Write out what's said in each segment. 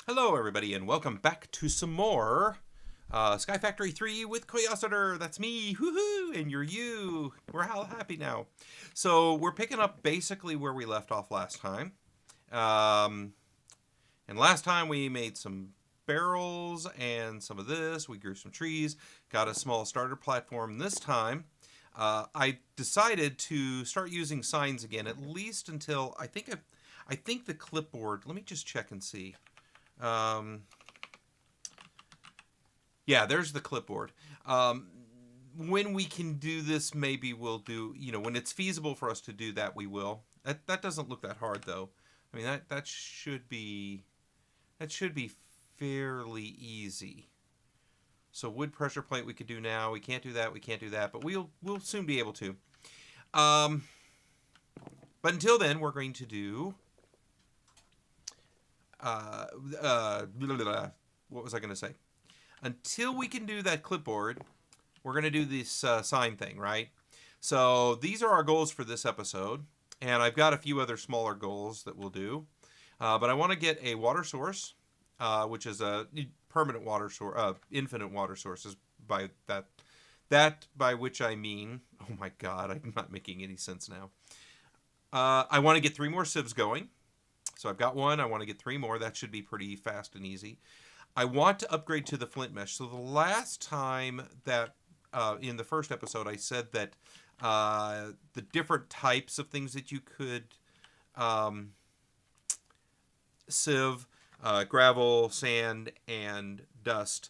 Hello, everybody, and welcome back to some more Skyfactory 3 with Coyositer. That's me, woohoo, and you're you. We're all happy now. So we're picking up basically where we left off last time. And last time we made some barrels and some of this. We grew some trees, got a small starter platform. This time, I decided to start using signs again, at least until I think the clipboard. Let me just check and see. Yeah, there's the clipboard. When we can do this, maybe we'll do, when it's feasible for us to do that, we will. That doesn't look that hard, though. I mean, that should be fairly easy. So wood pressure plate we could do now. We can't do that. We can't do that, but we'll soon be able to. But until then, we're going to do. What was I going to say? Until we can do that clipboard, we're going to do this sign thing, right? So these are our goals for this episode, and I've got a few other smaller goals that we'll do. But I want to get a water source, which is a permanent water source, infinite water sources. By that by which I mean, oh my God, I'm not making any sense now. I want to get 3 more sieves going. So I've got 1. I want to get 3 more. That should be pretty fast and easy. I want to upgrade to the flint mesh. So the last time that in the first episode I said that the different types of things that you could sieve, gravel, sand, and dust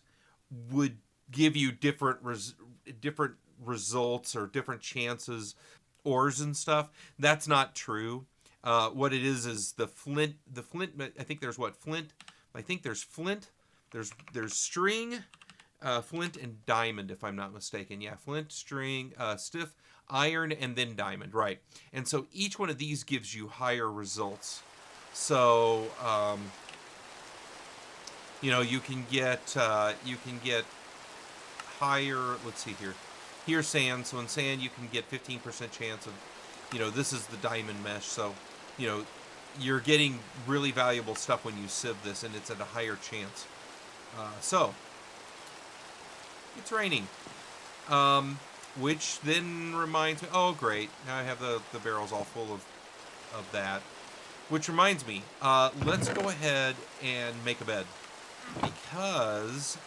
would give you different results or different chances, ores and stuff. That's not true. What it is the flint. The flint. I think there's what flint. I think there's flint. There's string, flint, and diamond, if I'm not mistaken. Yeah, flint, string, stiff, iron, and then diamond. Right. And so each one of these gives you higher results. So you can get higher. Let's see here. Here's sand. So in sand you can get 15% chance of. This is the diamond mesh. So you're getting really valuable stuff when you sieve this, and it's at a higher chance. So it's raining, which then reminds me. Oh, great! Now I have the barrels all full of that. Which reminds me, let's go ahead and make a bed, because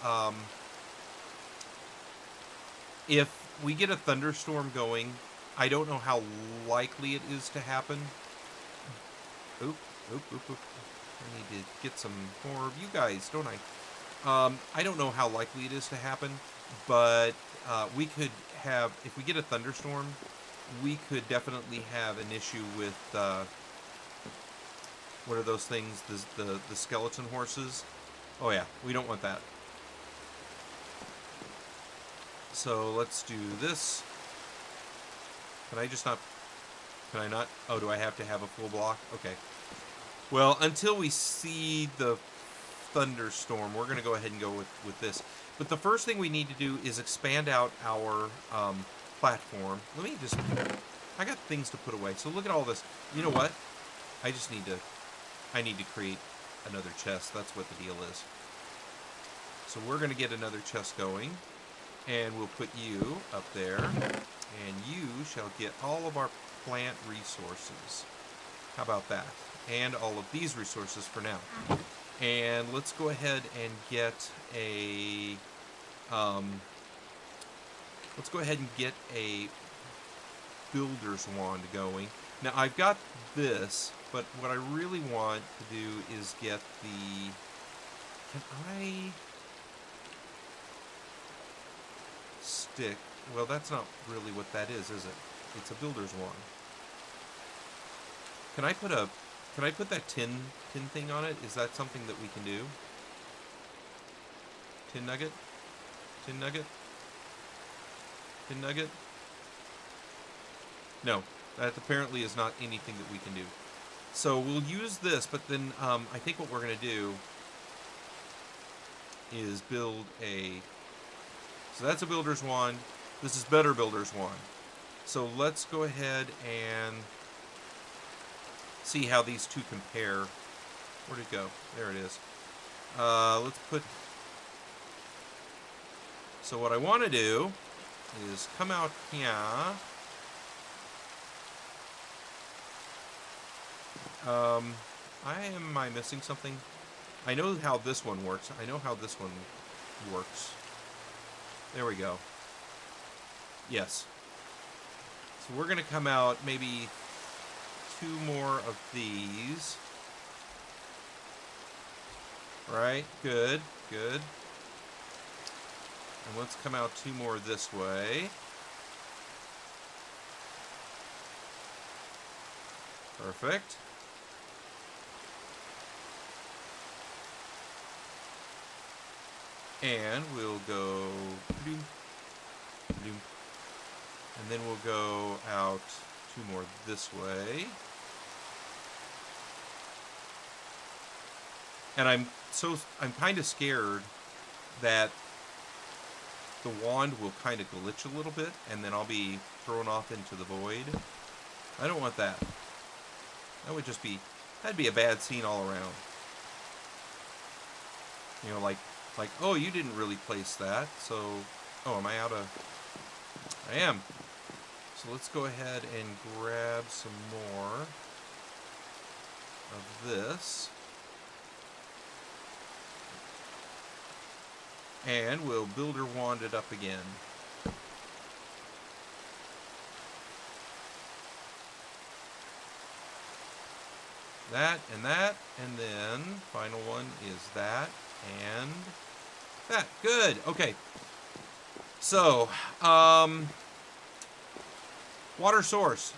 if we get a thunderstorm going, I don't know how likely it is to happen. Oop. I need to get some more of you guys, don't I? I don't know how likely it is to happen, but we could have, if we get a thunderstorm, we could definitely have an issue with, what are those things, the skeleton horses? Oh yeah, we don't want that. So let's do this. Can I not? Oh, do I have to have a full block? Okay. Well, until we see the thunderstorm, we're going to go ahead and go with this. But the first thing we need to do is expand out our platform. I got things to put away. So look at all this. You know what? I need to create another chest. That's what the deal is. So we're going to get another chest going. And we'll put you up there. And you shall get all of our plant resources. How about that? And all of these resources for now. And let's go ahead and get a builder's wand going. Now I've got this, but what I really want to do is get the. Can I stick? Well, that's not really what that is it? It's a builder's wand. Can I put that tin thing on it? Is that something that we can do? Tin nugget? Tin nugget? Tin nugget? No, that apparently is not anything that we can do. So we'll use this, but then I think what we're going to do is build a. So that's a builder's wand. This is better builder's wand. So let's go ahead and see how these two compare. Where'd it go? There it is. Let's put... So what I want to do is come out here. Am I missing something? I know how this one works. I know how this one works. There we go. Yes. So we're going to come out maybe 2 more of these. Right? Good. Good. And let's come out 2 more this way. Perfect. And we'll go... And then we'll go out 2 more this way. And I'm kind of scared that the wand will kind of glitch a little bit, and then I'll be thrown off into the void. I don't want that. That would just be... That'd be a bad scene all around. You know, like, oh, you didn't really place that, so... Oh, am I out of... I am. So let's go ahead and grab some more of this. And we'll builder wand it up again. That, and then final one is that, and that. Good. Okay. So, water source.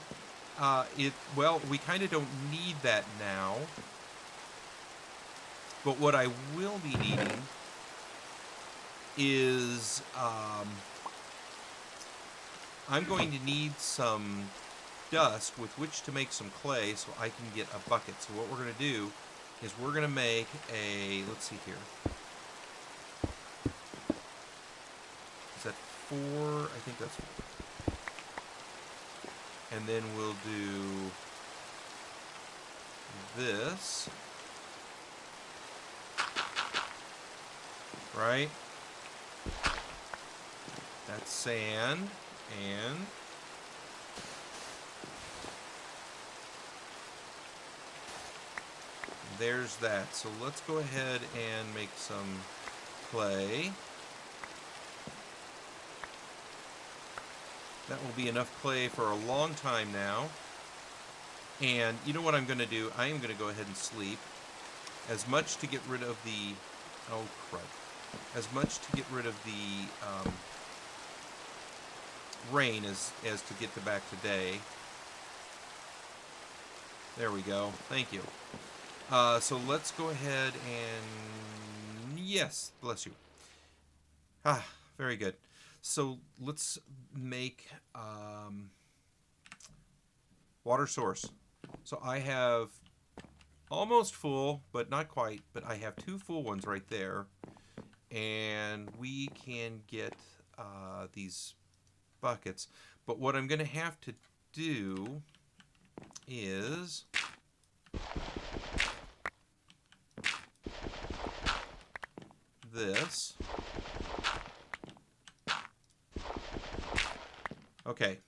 Well, we kind of don't need that now. But what I will be needing is, I'm going to need some dust with which to make some clay so I can get a bucket. So what we're going to do is we're going to make a, let's see here. Is that 4? I think that's 4. And then we'll do this. Right? That's sand, and there's that. So let's go ahead and make some clay. That will be enough clay for a long time now. And you know what I'm going to do? I am going to go ahead and sleep. As much to get rid of the... Oh, crud. As much to get rid of the rain as to get to back to day. There we go. Thank you. So let's go ahead and... Yes, bless you. Ah, very good. So let's make water source. So I have almost full, but not quite, but I have 2 full ones right there. And we can get these buckets. But what I'm going to have to do is this. Okay,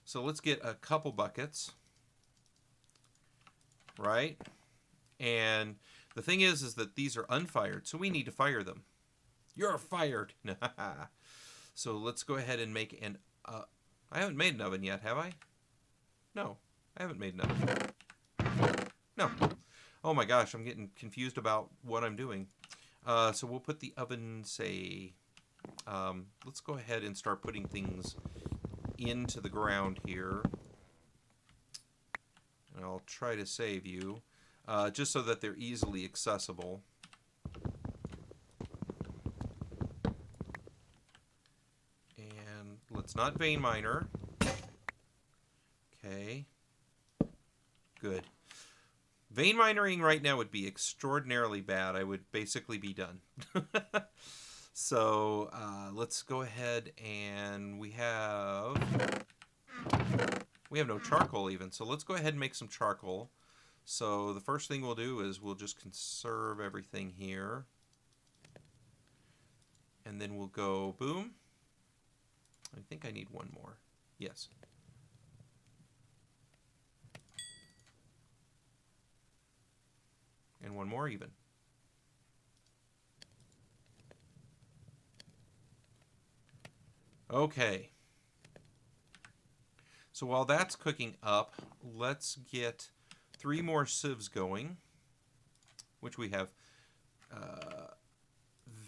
so let's get a couple buckets, right? And the thing is that these are unfired, so we need to fire them. You're fired. So let's go ahead and make an... I haven't made an oven yet, have I? No, I haven't made an oven. No. Oh my gosh, I'm getting confused about what I'm doing. So we'll put the oven, say... let's go ahead and start putting things into the ground here. And I'll try to save you, just so that they're easily accessible. And let's not vein miner. Okay. Good. Vein mining right now would be extraordinarily bad. I would basically be done. So let's go ahead, and we have no charcoal even. So let's go ahead and make some charcoal. So the first thing we'll do is we'll just conserve everything here. And then we'll go boom. I think I need one more. Yes. And one more even. Okay. So while that's cooking up, let's get 3 more sieves going, which we have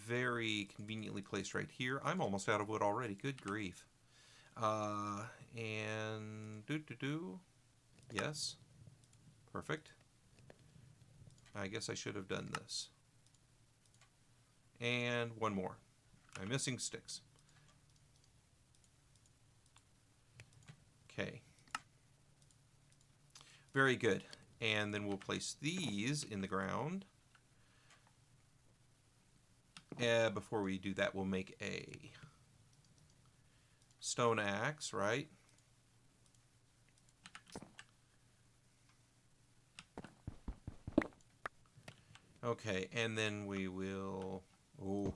very conveniently placed right here. I'm almost out of wood already. Good grief. And yes. Perfect. I guess I should have done this. And one more. I'm missing sticks. Okay. Very good. And then we'll place these in the ground. Before we do that, we'll make a stone axe, right? Okay, and then we will... Oh.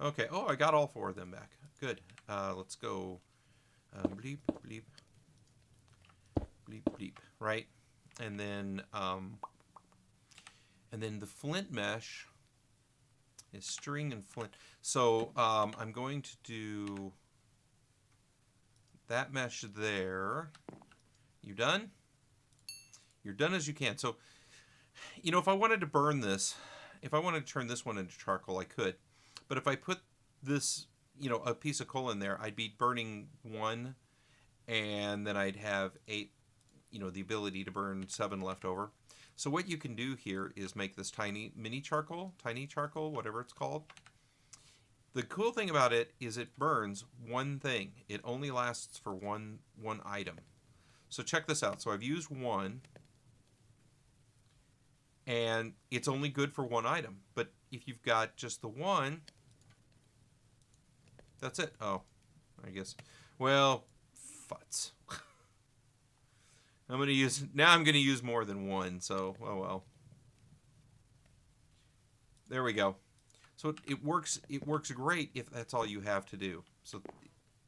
Okay, oh, I got all 4 of them back. Good. Let's go bleep, bleep, bleep, bleep, right? And then the flint mesh is string and flint. So I'm going to do that mesh there. You done? You're done as you can. So, you know, if I wanted to burn this, if I wanted to turn this one into charcoal, I could. But if I put this, you know, a piece of coal in there, I'd be burning 1, and then I'd have 8, you know, the ability to burn 7 left over. So what you can do here is make this tiny charcoal, whatever it's called. The cool thing about it is it burns 1 thing. It only lasts for one item. So check this out. So I've used 1, and it's only good for 1 item. But if you've got just the 1, that's it. Oh, I guess. Well, futz. I'm gonna use more than 1. So, oh well. There we go. So it works. It works great if that's all you have to do. So,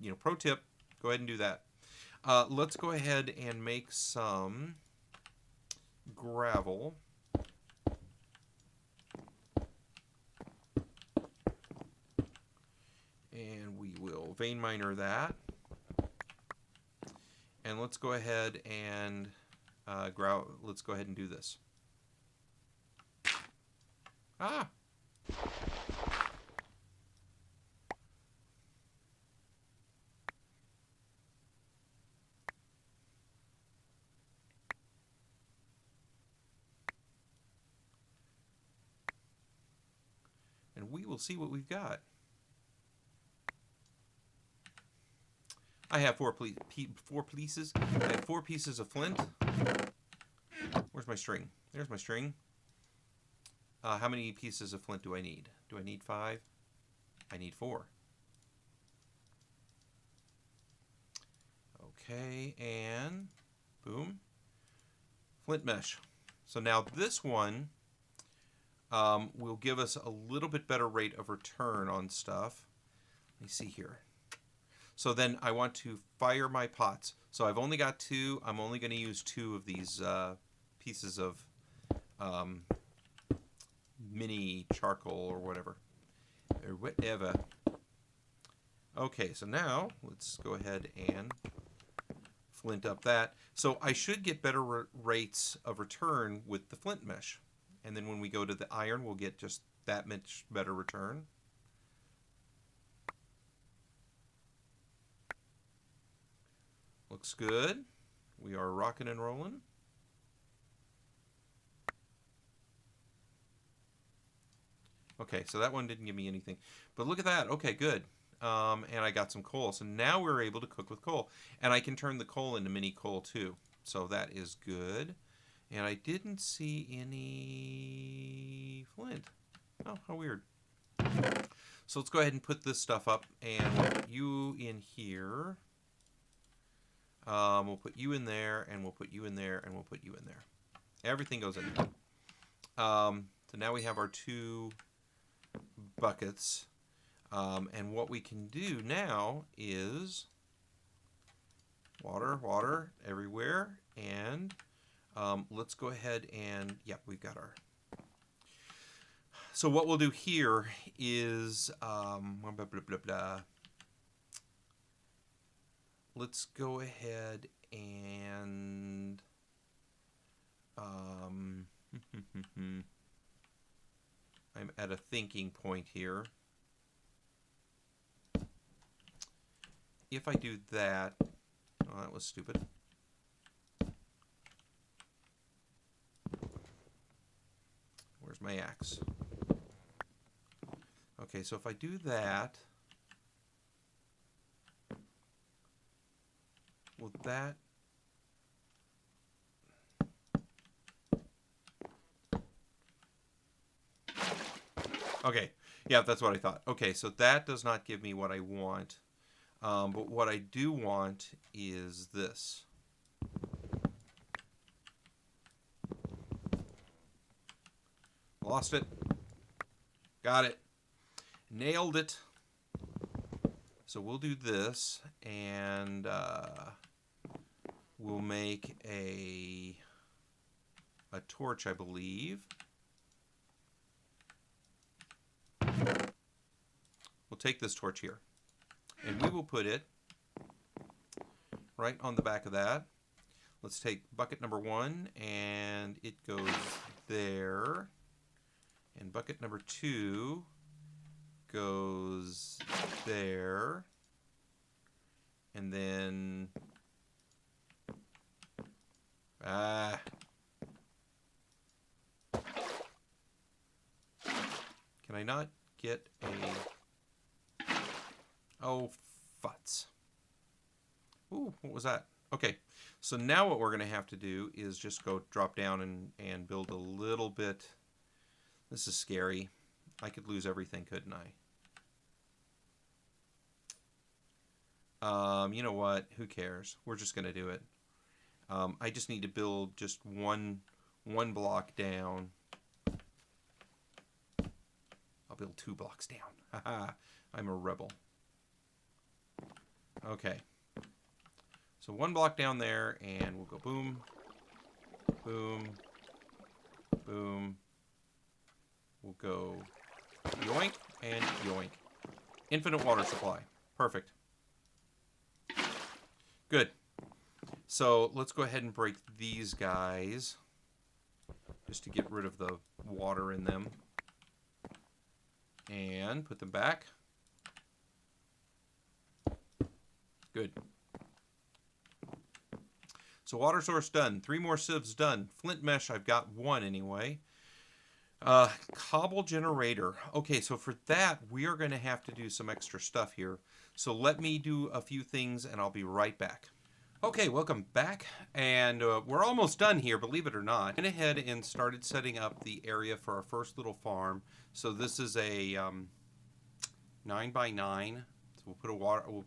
you know, pro tip: go ahead and do that. Let's go ahead and make some gravel. And we will vein miner that. And let's go ahead and let's go ahead and do this. Ah! And we will see what we've got. I have 4 pieces. I have 4 pieces of flint. Where's my string? There's my string. How many pieces of flint do I need? Do I need 5? I need 4. Okay, and boom. Flint mesh. So now this one will give us a little bit better rate of return on stuff. Let me see here. So then I want to fire my pots. So I've only got 2. I'm only going to use 2 of these pieces of mini charcoal or whatever. Okay, so now let's go ahead and flint up that. So I should get better rates of return with the flint mesh. And then when we go to the iron, we'll get just that much better return. Looks good. We are rocking and rolling. Okay, so that one didn't give me anything. But look at that. Okay, good. And I got some coal. So now we're able to cook with coal. And I can turn the coal into mini coal too. So that is good. And I didn't see any flint. Oh, how weird. So let's go ahead and put this stuff up, and we'll put you in here. We'll put you in there, and we'll put you in there, and we'll put you in there. Everything goes in there. So now we have our 2 buckets. And what we can do now is water, water everywhere. And let's go ahead and, yeah, we've got our... So what we'll do here is, blah, blah, blah, blah. Let's go ahead and... I'm at a thinking point here. If I do that... Oh, that was stupid. Where's my axe? Okay, so if I do that... Will that... Okay, yeah, that's what I thought. Okay, so that does not give me what I want. But what I do want is this. Lost it. Got it. Nailed it. So we'll do this, and we'll make a torch, I believe. We'll take this torch here, and we will put it right on the back of that. Let's take bucket number 1, and it goes there. And bucket number 2 goes there. And then... Can I not get a... Oh, futz. Ooh, what was that? Okay, so now what we're going to have to do is just go drop down and build a little bit. This is scary. I could lose everything, couldn't I? You know what? Who cares? We're just going to do it. I just need to build just one block down. I'll build 2 blocks down. Haha, I'm a rebel. Okay. So 1 block down there, and we'll go boom, boom, boom. We'll go yoink and yoink. Infinite water supply. Perfect. Good. So let's go ahead and break these guys just to get rid of the water in them. And put them back. Good. So water source done. 3 more sieves done. Flint mesh, I've got 1 anyway. Cobble generator. Okay, so for that, we are going to have to do some extra stuff here. So let me do a few things, and I'll be right back. Okay, welcome back. And we're almost done here, believe it or not. I went ahead and started setting up the area for our first little farm. So this is a 9x9. So we'll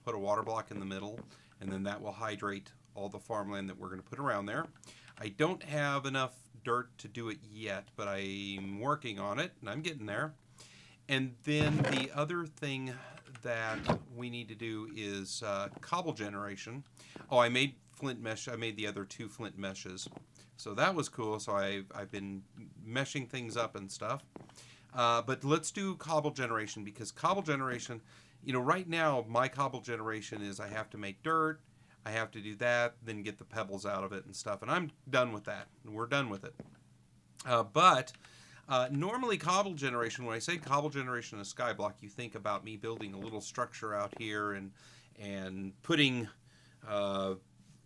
put a water block in the middle, and then that will hydrate all the farmland that we're going to put around there. I don't have enough dirt to do it yet, but I'm working on it, and I'm getting there. And then the other thing that we need to do is cobble generation. Oh, I made flint mesh. I made the other 2 flint meshes. So that was cool. So I've been meshing things up and stuff. But let's do cobble generation, because cobble generation, you know, right now my cobble generation is I have to make dirt, I have to do that, then get the pebbles out of it and stuff, and I'm done with that. We're done with it. But normally cobble generation, when I say cobble generation in a skyblock, you think about me building a little structure out here and putting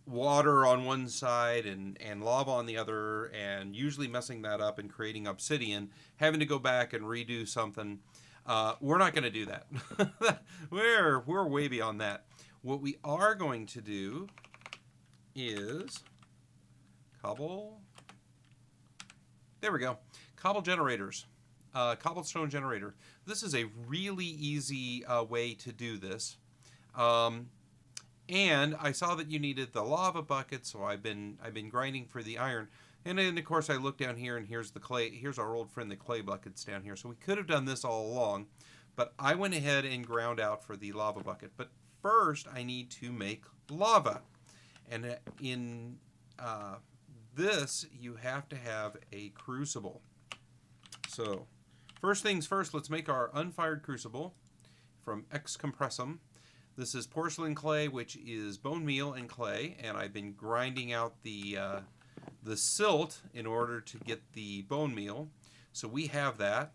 water on one side and lava on the other, and usually messing that up and creating obsidian, having to go back and redo something. We're not going to do that. We're way beyond that. What we are going to do is cobble. There we go. Cobble generators. cobblestone generator. This is a really easy way to do this. And I saw that you needed the lava bucket, so I've been grinding for the iron. And then of course I look down here and here's the clay. Here's our old friend the clay buckets down here. So we could have done this all along, but I went ahead and ground out for the lava bucket. But first I need to make lava. And in this you have to have a crucible. So first things first, let's make our unfired crucible from Excompressum. This is porcelain clay, which is bone meal and clay, and I've been grinding out the silt in order to get the bone meal. So we have that.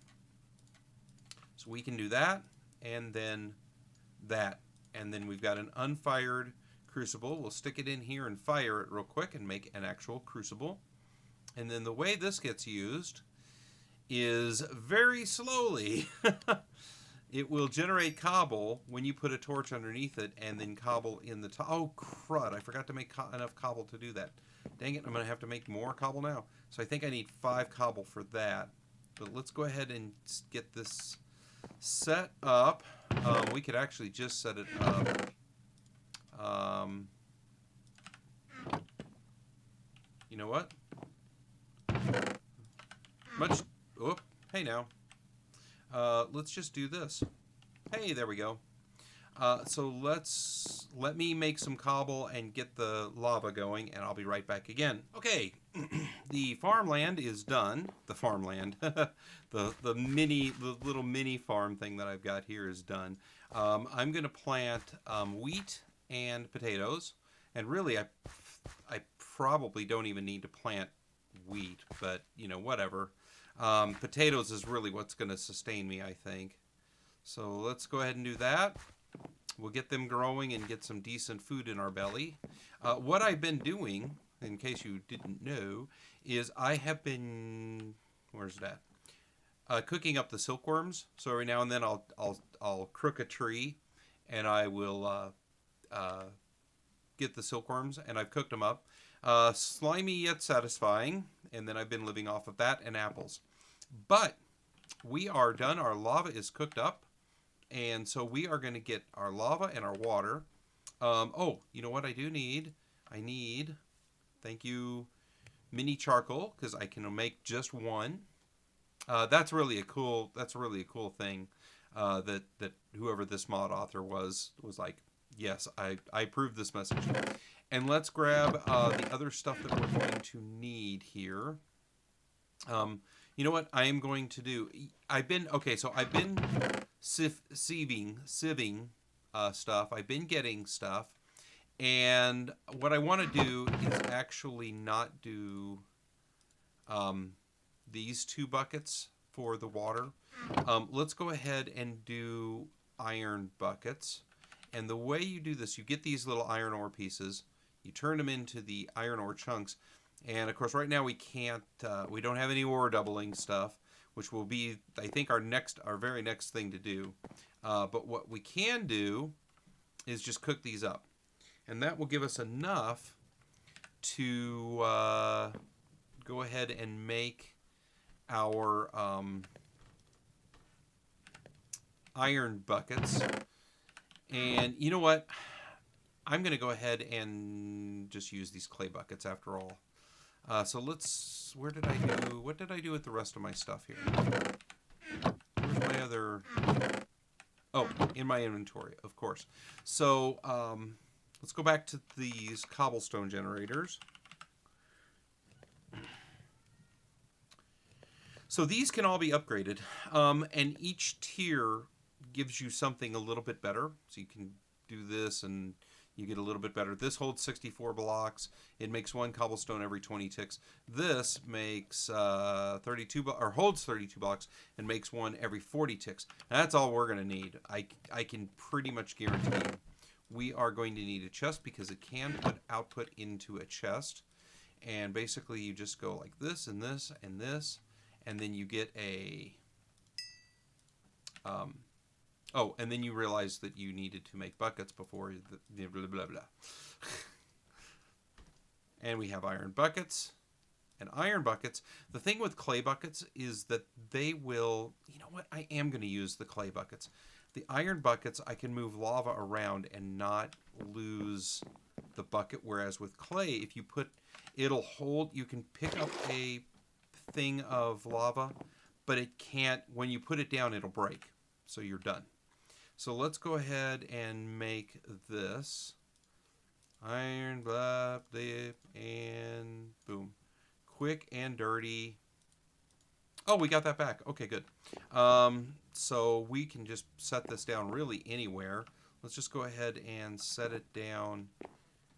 So we can do that, and then that. And then we've got an unfired crucible. We'll stick it in here and fire it real quick and make an actual crucible. And then the way this gets used is very slowly. It will generate cobble when you put a torch underneath it, and then cobble in the top. Oh, crud. I forgot to make enough cobble to do that. Dang it, I'm going to have to make more cobble now. So I think I need 5 cobble for that. But let's go ahead and get this set up. We could actually just set it up. You know what? Oop, hey now. Let's just do this. Hey, there we go. So let me make some cobble and get the lava going, and I'll be right back again. Okay, the farmland is done. The farmland, the little mini farm thing that I've got here is done. I'm gonna plant wheat and potatoes, and really I probably don't even need to plant wheat, but you know, whatever. Potatoes is really what's going to sustain me, I think. So let's go ahead and do that. We'll get them growing and get some decent food in our belly. What I've been doing, in case you didn't know, is I have been, where's that? Cooking up the silkworms. So every now and then I'll crook a tree, and I will get the silkworms, and I've cooked them up. Slimy yet satisfying, and then I've been living off of that and apples. But we are done. Our lava is cooked up, and so we are going to get our lava and our water. Oh, you know what I do need? I need, thank you, mini charcoal, because I can make just one. That's really a cool thing. That whoever this mod author was like, yes, I approve this message. And let's grab the other stuff that we're going to need here. You know what I am going to do? I've been sieving stuff. I've been getting stuff. And what I want to do is actually not do these 2 buckets for the water. Let's go ahead and do iron buckets. And the way you do this, you get these little iron ore pieces. You turn them into the iron ore chunks. And of course, right now we can't, we don't have any ore doubling stuff, which will be, I think, our very next thing to do. But what we can do is just cook these up. And that will give us enough to go ahead and make our iron buckets. And you know what? I'm going to go ahead and just use these clay buckets after all. So let's, what did I do with the rest of my stuff here? Where's my other, oh, in my inventory, of course. So let's go back to these cobblestone generators. So these can all be upgraded, and each tier gives you something a little bit better. So you can do this and you get a little bit better. This holds 64 blocks. It makes 1 cobblestone every 20 ticks. This makes 32 or holds 32 blocks and makes 1 every 40 ticks. And that's all we're going to need. I can pretty much guarantee we are going to need a chest because it can put output into a chest. And basically you just go like this and this and this, and then you get a oh, and then you realize that you needed to make buckets before the blah, blah, blah. And we have iron buckets. and iron buckets. The thing with clay buckets is that they will, you know what, I am going to use the clay buckets. The iron buckets, I can move lava around and not lose the bucket, whereas with clay, if you put, it'll hold, you can pick up a thing of lava, but it can't, when you put it down, it'll break. So you're done. So let's go ahead and make this. Iron, blah, dip, and boom. Quick and dirty. Oh, we got that back. Okay, good. So we can just set this down really anywhere. Let's just go ahead and set it down.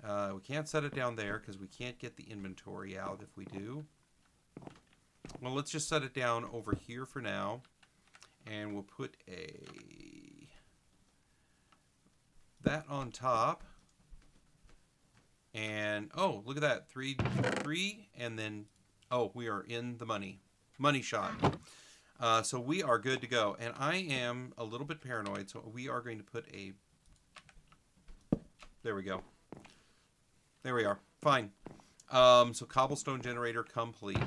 We can't set it down there because we can't get the inventory out if we do. Well, let's just set it down over here for now. And we'll put that on top. And, oh, look at that. 3, and then, oh, we are in the money. Money shot. So we are good to go. And I am a little bit paranoid, so we are going to put a... There we go. There we are. Fine. So cobblestone generator complete.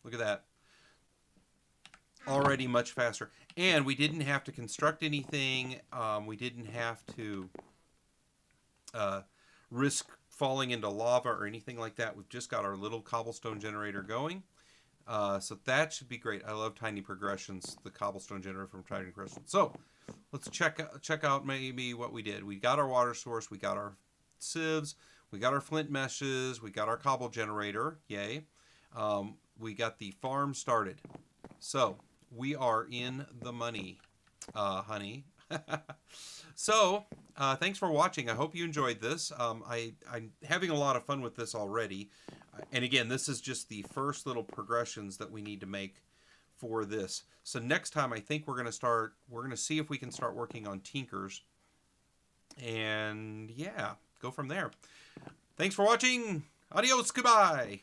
Look at that. Already much faster. And we didn't have to construct anything. We didn't have to risk falling into lava or anything like that. We've just got our little cobblestone generator going. So that should be great. I love tiny progressions, the cobblestone generator from tiny progressions. So let's check out maybe what we did. We got our water source. We got our sieves. We got our flint meshes. We got our cobble generator. Yay. We got the farm started. So we are in the money, honey. So, thanks for watching. I hope you enjoyed this. I'm having a lot of fun with this already. And again, this is just the first little progressions that we need to make for this. So next time, I think we're going to see if we can start working on Tinkers. And yeah, go from there. Thanks for watching. Adios, goodbye.